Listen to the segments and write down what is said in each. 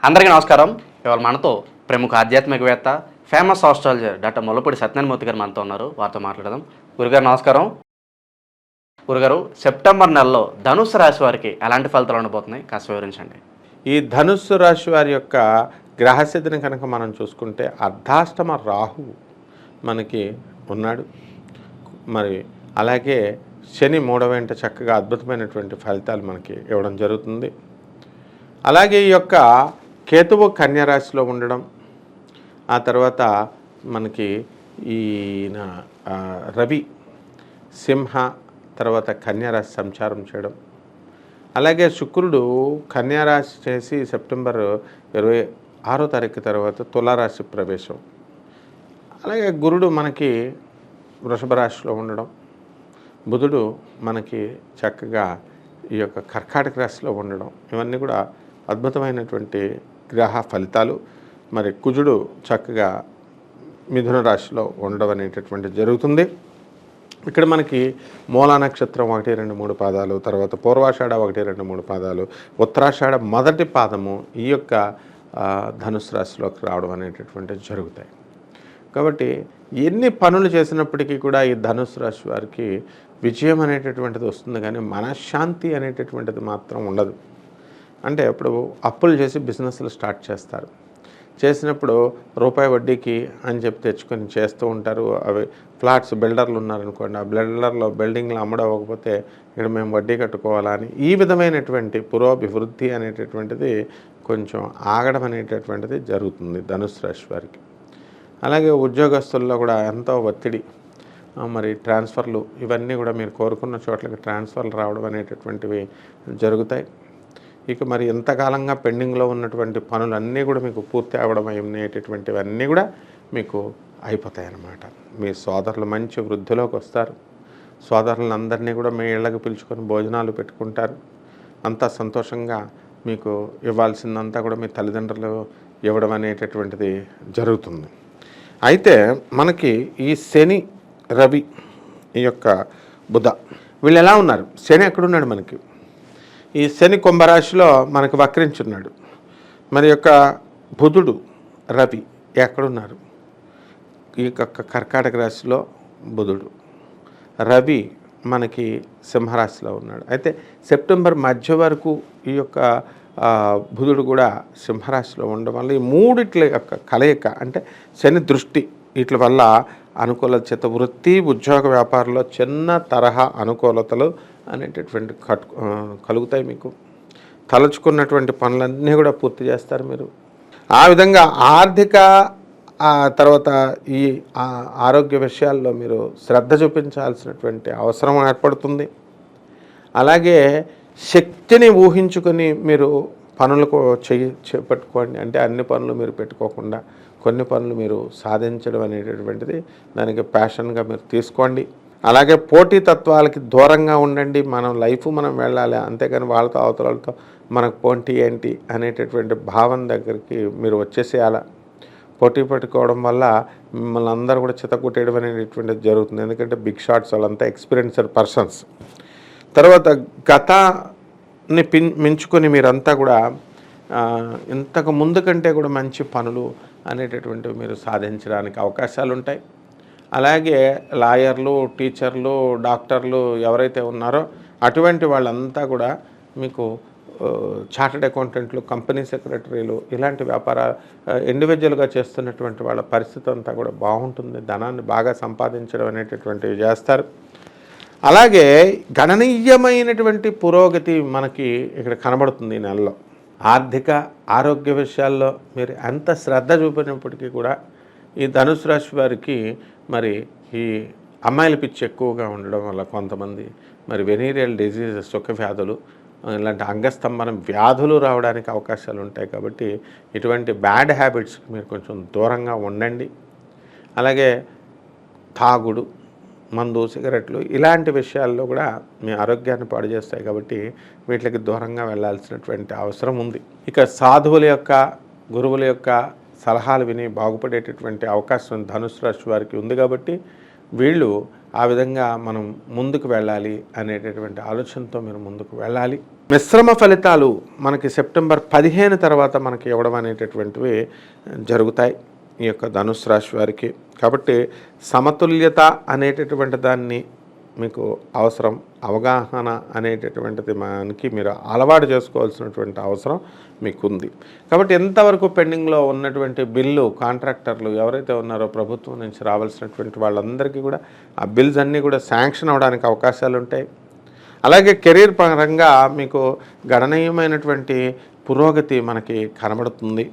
అందరికీ నమస్కారం. ఇవాళ మనతో ప్రముఖ ఆధ్యాత్మికవేత్త, famous astrologer doctor Mullapudi Satyanarayana Murthy గారు మనతో ఉన్నారు. వారితో మాట్లాడదాం. గురుగారు నమస్కారం. గురుగారు, సెప్టెంబర్ నెలలో ధనుస్సు రాశి వారికి ఎలాంటి ఫలితాలు ఉండబోతున్నాయి కాస్త వివరించండి. ఈ ధనుస్సు రాశి వారి యొక్క గ్రహస్థితిని కనుక మనం చూసుకుంటే అర్ధాష్టమ రాహువు మనకి ఉన్నాడు. మరి అలాగే శని మూడవేంట చక్కగా అద్భుతమైనటువంటి ఫలితాలు మనకి ఇవ్వడం జరుగుతుంది. అలాగే ఈ యొక్క కేతువు కన్యారాశిలో ఉండడం, ఆ తర్వాత మనకి ఈయన రవి సింహ తర్వాత కన్యారాశి సంచారం చేయడం, అలాగే శుక్రుడు కన్యారాశి చేసి సెప్టెంబర్ 26వ తారీఖు తర్వాత తులారాశి ప్రవేశం, అలాగే గురుడు మనకి వృషభ రాశిలో ఉండడం, బుధుడు మనకి చక్కగా ఈ యొక్క కర్కాటక రాశిలో ఉండడం, ఇవన్నీ కూడా అద్భుతమైనటువంటి గ్రహ ఫలితాలు. మరి కుజుడు చక్కగా మిథున రాశిలో ఉండడం అనేటటువంటి జరుగుతుంది. ఇక్కడ మనకి మూలా నక్షత్రం 1, 2, 3 పాదాలు, తర్వాత పూర్వాషాఢ 1, 2, 3 పాదాలు, ఉత్తరాషాఢ మొదటి పాదము ఈ యొక్క ధనుసు రాశిలోకి రావడం అనేటటువంటివి జరుగుతాయి. కాబట్టి ఎన్ని పనులు చేసినప్పటికీ కూడా ఈ ధనుసు రాశి వారికి విజయం అనేటటువంటిది వస్తుంది, కానీ మనశ్శాంతి అనేటటువంటిది మాత్రం ఉండదు. అంటే ఇప్పుడు అప్పులు చేసి బిజినెస్లు స్టార్ట్ చేస్తారు. చేసినప్పుడు రూపాయి వడ్డీకి అని చెప్పి తెచ్చుకొని చేస్తూ ఉంటారు. అవి ఫ్లాట్స్ బిల్డర్లు ఉన్నారనుకోండి, ఆ బిల్డర్లో బిల్డింగ్లు అమ్మడవకపోతే ఇక్కడ మేము వడ్డీ కట్టుకోవాలా అని ఈ విధమైనటువంటి పురోభివృద్ధి అనేటటువంటిది కొంచెం ఆగడం అనేటటువంటిది జరుగుతుంది ధనుసు రాశి వారికి. అలాగే ఉద్యోగస్తుల్లో కూడా ఎంతో ఒత్తిడి, మరి ట్రాన్స్ఫర్లు ఇవన్నీ కూడా మీరు కోరుకున్న చోట్లకి ట్రాన్స్ఫర్లు రావడం అనేటటువంటివి జరుగుతాయి. ఇక మరి ఎంతకాలంగా పెండింగ్లో ఉన్నటువంటి పనులన్నీ కూడా మీకు పూర్తి అవ్వడం అనేటటువంటివన్నీ కూడా మీకు అయిపోతాయి అన్నమాట. మీ సోదరులు మంచి వృద్ధిలోకి వస్తారు. సోదరులందరినీ కూడా మీ ఇళ్ళకి పిలుచుకొని భోజనాలు పెట్టుకుంటారు. అంతా సంతోషంగా మీకు ఇవ్వాల్సిందంతా కూడా మీ తల్లిదండ్రులు ఇవ్వడం అనేటటువంటిది జరుగుతుంది. అయితే మనకి ఈ శని రవి ఈ యొక్క బుధ వీళ్ళు ఎలా ఉన్నారు? శని ఎక్కడున్నాడు? మనకి ఈ శని కుంభరాశిలో మనకు వక్రించున్నాడు. మరి యొక్క బుధుడు రవి ఎక్కడున్నారు? ఈ యొక్క కర్కాటక రాశిలో బుధుడు, రవి మనకి సింహరాశిలో ఉన్నాడు. అయితే సెప్టెంబర్ మధ్య వరకు ఈ యొక్క బుధుడు కూడా సింహరాశిలో ఉండడం వల్ల ఈ మూడిట్ల యొక్క కలయిక, అంటే శని దృష్టి, వీటి వల్ల అనుకూలత, వృత్తి ఉద్యోగ వ్యాపారంలో చిన్న తరహా అనుకూలతలు అనేటటువంటి కలుగుతాయి. మీకు తలుచుకున్నటువంటి పనులన్నీ కూడా పూర్తి చేస్తారు మీరు. ఆ విధంగా ఆర్థిక తర్వాత ఈ ఆరోగ్య విషయాల్లో మీరు శ్రద్ధ చూపించాల్సినటువంటి అవసరం ఏర్పడుతుంది. అలాగే శక్తిని ఊహించుకొని మీరు పనులకు చేపట్టుకోండి. అంటే అన్ని పనులు మీరు పెట్టుకోకుండా కొన్ని పనులు మీరు సాధించడం అనేటటువంటిది దానికి ప్యాషన్గా మీరు తీసుకోండి. అలాగే పోటీతత్వాలకి దూరంగా ఉండండి. మనం మనం వెళ్ళాలి, అంతేకాని వాళ్ళతో అవతలతో మనకు పోటీ ఏంటి అనేటటువంటి భావన దగ్గరికి మీరు వచ్చేసేయాల. పోటీ పెట్టుకోవడం వల్ల మిమ్మల్ని అందరూ కూడా చితకొట్టేయడం అనేటటువంటిది జరుగుతుంది. ఎందుకంటే బిగ్ షాట్స్ వాళ్ళంతా ఎక్స్పీరియన్స్డ్ పర్సన్స్. తర్వాత గతాన్ని మించుకొని మీరంతా కూడా ఇంతకు ముందు కంటే కూడా మంచి పనులు అనేటటువంటివి మీరు సాధించడానికి అవకాశాలు ఉంటాయి. అలాగే లాయర్లు, టీచర్లు, డాక్టర్లు ఎవరైతే ఉన్నారో అటువంటి వాళ్ళంతా కూడా మీకు చార్టెడ్ అకౌంటెంట్లు, కంపెనీ సెక్రటరీలు, ఇలాంటి వ్యాపార ఇండివిజువల్గా చేస్తున్నటువంటి వాళ్ళ పరిస్థితి అంతా కూడా బాగుంటుంది. ధనాన్ని బాగా సంపాదించడం అనేటటువంటివి చేస్తారు. అలాగే గణనీయమైనటువంటి పురోగతి మనకి ఇక్కడ కనబడుతుంది ఈ నెలలో. ఆర్థిక ఆరోగ్య విషయాల్లో మీరు ఎంత శ్రద్ధ చూపినప్పటికీ కూడా ఈ ధనుసు రాశి వారికి మరి ఈ అమ్మాయిల పిచ్చి ఎక్కువగా ఉండడం వల్ల కొంతమంది మరి వెనీరియల్ డిజీజెస్, సుఖ వ్యాధులు, ఇలాంటి అంగస్తంభన వ్యాధులు రావడానికి అవకాశాలు ఉంటాయి. కాబట్టి ఇటువంటి బ్యాడ్ హ్యాబిట్స్కి మీరు కొంచెం దూరంగా ఉండండి. అలాగే తాగుడు, మందు, సిగరెట్లు ఇలాంటి విషయాల్లో కూడా మీ ఆరోగ్యాన్ని పాడు చేస్తాయి. కాబట్టి వీటికి దూరంగా వెళ్ళాల్సినటువంటి అవసరం ఉంది. ఇక సాధువుల యొక్క, గురువుల యొక్క సలహాలు విని బాగుపడేటటువంటి అవకాశం ధనుసు రాశి వారికి ఉంది. కాబట్టి వీళ్ళు ఆ విధంగా మనం ముందుకు వెళ్ళాలి అనేటటువంటి ఆలోచనతో మీరు ముందుకు వెళ్ళాలి. మిశ్రమ ఫలితాలు మనకి సెప్టెంబర్ 15 తర్వాత మనకి ఇవ్వడం అనేటటువంటివి జరుగుతాయి ఈ యొక్క ధనుస్సు రాశి వారికి. కాబట్టి సమతుల్యత అనేటటువంటి దాన్ని మీకు అవసరం, అవగాహన అనేటటువంటిది మనకి మీరు అలవాటు చేసుకోవాల్సినటువంటి అవసరం మీకుంది. కాబట్టి ఎంతవరకు పెండింగ్లో ఉన్నటువంటి బిల్లు కాంట్రాక్టర్లు ఎవరైతే ఉన్నారో ప్రభుత్వం నుంచి రావాల్సినటువంటి వాళ్ళందరికీ కూడా ఆ బిల్స్ అన్నీ కూడా శాంక్షన్ అవ్వడానికి అవకాశాలు ఉంటాయి. అలాగే కెరీర్ పరంగా మీకు గణనీయమైనటువంటి పురోగతి మనకి కనబడుతుంది.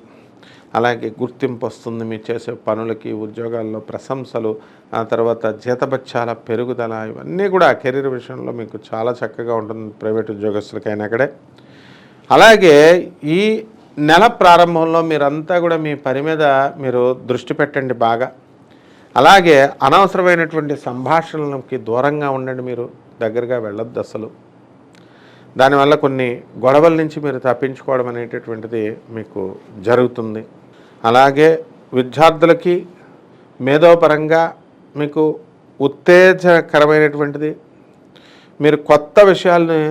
అలాగే గుర్తింపు వస్తుంది, మీరు చేసే పనులకి, ఉద్యోగాల్లో ప్రశంసలు, ఆ తర్వాత జీతభత్యాల పెరుగుదల, ఇవన్నీ కూడా కెరీర్ విషయంలో మీకు చాలా చక్కగా ఉంటుంది ప్రైవేట్ ఉద్యోగస్తులకైనా అక్కడే. అలాగే ఈ నెల ప్రారంభంలో మీరంతా కూడా మీ పని మీద మీరు దృష్టి పెట్టండి బాగా. అలాగే అనవసరమైనటువంటి సంభాషణలకి దూరంగా ఉండండి, మీరు దగ్గరగా వెళ్ళొద్దు అసలు. దానివల్ల కొన్ని గొడవల నుంచి మీరు తప్పించుకోవడం అనేటటువంటిది మీకు జరుగుతుంది. అలాగే విద్యార్థులకి మేధోపరంగా మీకు ఉత్తేజకరమైనటువంటిది, మీరు కొత్త విషయాల్ని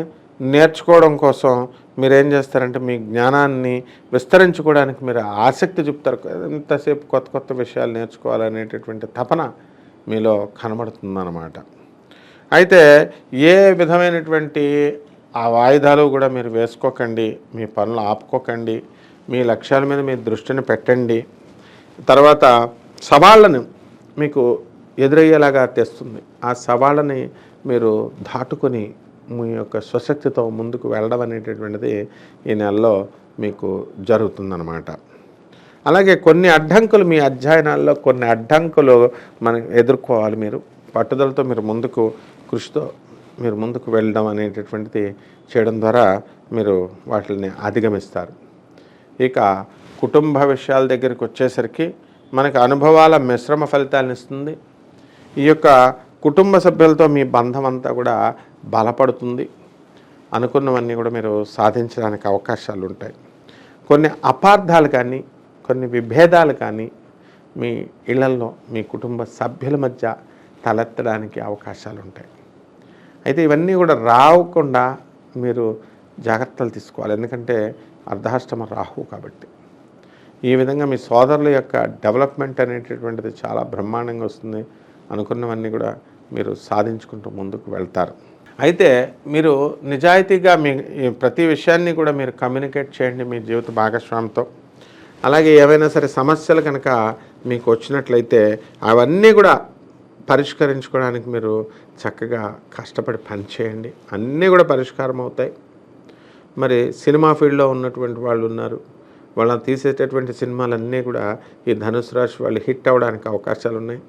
నేర్చుకోవడం కోసం మీరు ఏం చేస్తారంటే మీ జ్ఞానాన్ని విస్తరించుకోవడానికి మీరు ఆసక్తి చూపుతారు. ఎంతసేపు కొత్త కొత్త విషయాలు నేర్చుకోవాలనేటటువంటి తపన మీలో కనబడుతుందన్నమాట. అయితే ఏ విధమైనటువంటి ఆ వాయిదాలు కూడా మీరు వేసుకోకండి, మీ పనులు ఆపుకోకండి, మీ లక్ష్యాల మీద మీ దృష్టిని పెట్టండి. తర్వాత సవాళ్ళను మీకు ఎదురయ్యేలాగా తెస్తుంది. ఆ సవాళ్ళని మీరు దాటుకొని మీ యొక్క స్వశక్తితో ముందుకు వెళ్ళడం అనేటటువంటిది ఈ నెలలో మీకు జరుగుతుందన్నమాట. అలాగే కొన్ని అడ్డంకులు, మీ అధ్యయనాల్లో కొన్ని అడ్డంకులు మనం ఎదుర్కోవాలి. మీరు పట్టుదలతో మీరు ముందుకు, కృషితో మీరు ముందుకు వెళ్ళడం అనేటటువంటిది చేయడం ద్వారా మీరు వాటిని అధిగమిస్తారు. ఇక కుటుంబ విషయాల దగ్గరికి వచ్చేసరికి మనకు అనుభవాల మిశ్రమ ఫలితాలను ఇస్తుంది. ఈ యొక్క కుటుంబ సభ్యులతో మీ బంధం అంతా కూడా బలపడుతుంది. అనుకున్నవన్నీ కూడా మీరు సాధించడానికి అవకాశాలు ఉంటాయి. కొన్ని అపార్థాలు కానీ, కొన్ని విభేదాలు కానీ మీ ఇళ్లల్లో మీ కుటుంబ సభ్యుల మధ్య తలెత్తడానికి అవకాశాలు ఉంటాయి. అయితే ఇవన్నీ కూడా రాకుండా మీరు జాగ్రత్తలు తీసుకోవాలి. ఎందుకంటే అర్ధాష్టమ రాహువు కాబట్టి. ఈ విధంగా మీ సోదరుల యొక్క డెవలప్మెంట్ అనేటటువంటిది చాలా బ్రహ్మాండంగా వస్తుంది. అనుకున్నవన్నీ కూడా మీరు సాధించుకుంటూ ముందుకు వెళ్తారు. అయితే మీరు నిజాయితీగా మీ ప్రతి విషయాన్ని కూడా మీరు కమ్యూనికేట్ చేయండి మీ జీవిత భాగస్వామితో. అలాగే ఏవైనా సరే సమస్యలు కనుక మీకు వచ్చినట్లయితే అవన్నీ కూడా పరిష్కరించుకోవడానికి మీరు చక్కగా కష్టపడి పనిచేయండి. అన్నీ కూడా పరిష్కారం అవుతాయి. మరి సినిమా ఫీల్డ్లో ఉన్నటువంటి వాళ్ళు ఉన్నారు, వాళ్ళని తీసేటటువంటి సినిమాలన్నీ కూడా ఈ ధనుసు రాశి వాళ్ళు హిట్ అవ్వడానికి అవకాశాలు ఉన్నాయి.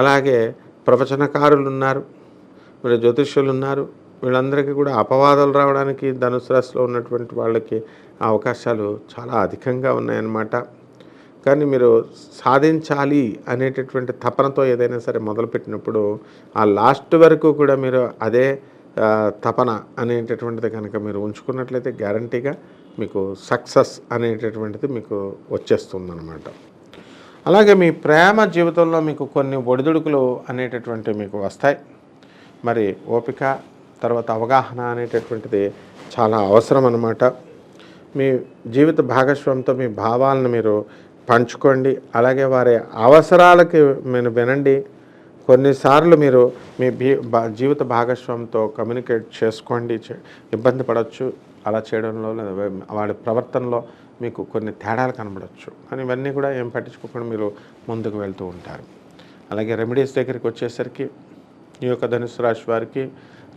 అలాగే ప్రవచనకారులు ఉన్నారు, మరి జ్యోతిష్యులు ఉన్నారు, వీళ్ళందరికీ కూడా అపవాదాలు రావడానికి ధనుసు రాశిలో ఉన్నటువంటి వాళ్ళకి అవకాశాలు చాలా అధికంగా ఉన్నాయన్నమాట. కానీ మీరు సాధించాలి అనేటటువంటి తపనతో ఏదైనా సరే మొదలుపెట్టినప్పుడు ఆ లాస్ట్ వరకు కూడా మీరు అదే తపన అనేటటువంటిది కనుక మీరు ఉంచుకున్నట్లయితే గ్యారంటీగా మీకు సక్సెస్ అనేటటువంటిది మీకు వచ్చేస్తుందన్నమాట. అలాగే మీ ప్రేమ జీవితంలో మీకు కొన్ని ఒడిదుడుకులు అనేటటువంటివి మీకు వస్తాయి. మరి ఓపిక, తర్వాత అవగాహన అనేటటువంటిది చాలా అవసరం అన్నమాట. మీ జీవిత భాగస్వామితో మీ భావాలను మీరు పంచుకోండి. అలాగే వారి అవసరాలకి మీరు వినండి. కొన్నిసార్లు మీరు మీ జీవిత భాగస్వామితో కమ్యూనికేట్ చేసుకోండి. ఇబ్బంది పడవచ్చు అలా చేయడంలో, లేదా వాడి ప్రవర్తనలో మీకు కొన్ని తేడాలు కనబడవచ్చు. కానీ ఇవన్నీ కూడా ఏం పట్టించుకోకుండా మీరు ముందుకు వెళ్తూ ఉంటారు. అలాగే రెమెడీస్ దగ్గరికి వచ్చేసరికి ఈ యొక్క ధనుసు రాశి వారికి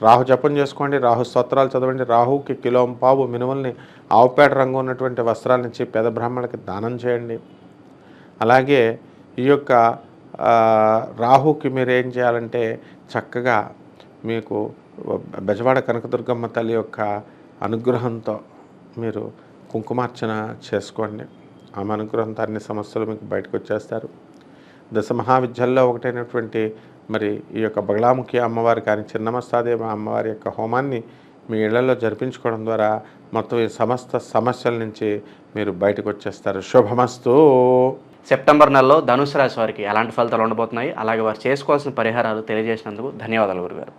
రాహు జపం చేసుకోండి, రాహు స్తోత్రాలు చదవండి. రాహుకి కిలోంపావు మినుముల్ని ఆవుపేట రంగు ఉన్నటువంటి వస్త్రాల నుంచి పేద బ్రాహ్మణులకి దానం చేయండి. అలాగే ఈ యొక్క రాహుకి మీరు ఏం చేయాలంటే చక్కగా మీకు బెజవాడ కనకదుర్గమ్మ తల్లి యొక్క అనుగ్రహంతో మీరు కుంకుమార్చన చేసుకోండి. ఆమె అనుగ్రహంతో అన్ని సమస్యలు మీకు బయటకు వచ్చేస్తారు. దశ మహావిద్యల్లో ఒకటైనటువంటి మరి ఈ యొక్క బగలాముఖి అమ్మవారి కానీ చిన్నమస్తాదేవి అమ్మవారి యొక్క హోమాన్ని మీ ఇళ్లలో జరిపించుకోవడం ద్వారా మొత్తం ఈ సమస్త సమస్యల నుంచి మీరు బయటకు వచ్చేస్తారు. శుభమస్తు. సెప్టెంబర్ నెలలో ధనుసు రాశి వారికి ఎలాంటి ఫలితాలు ఉండబోతున్నాయి, అలాగే వారు చేసుకోవాల్సిన పరిహారాలు తెలియజేసినందుకు ధన్యవాదాలు గురుగారు.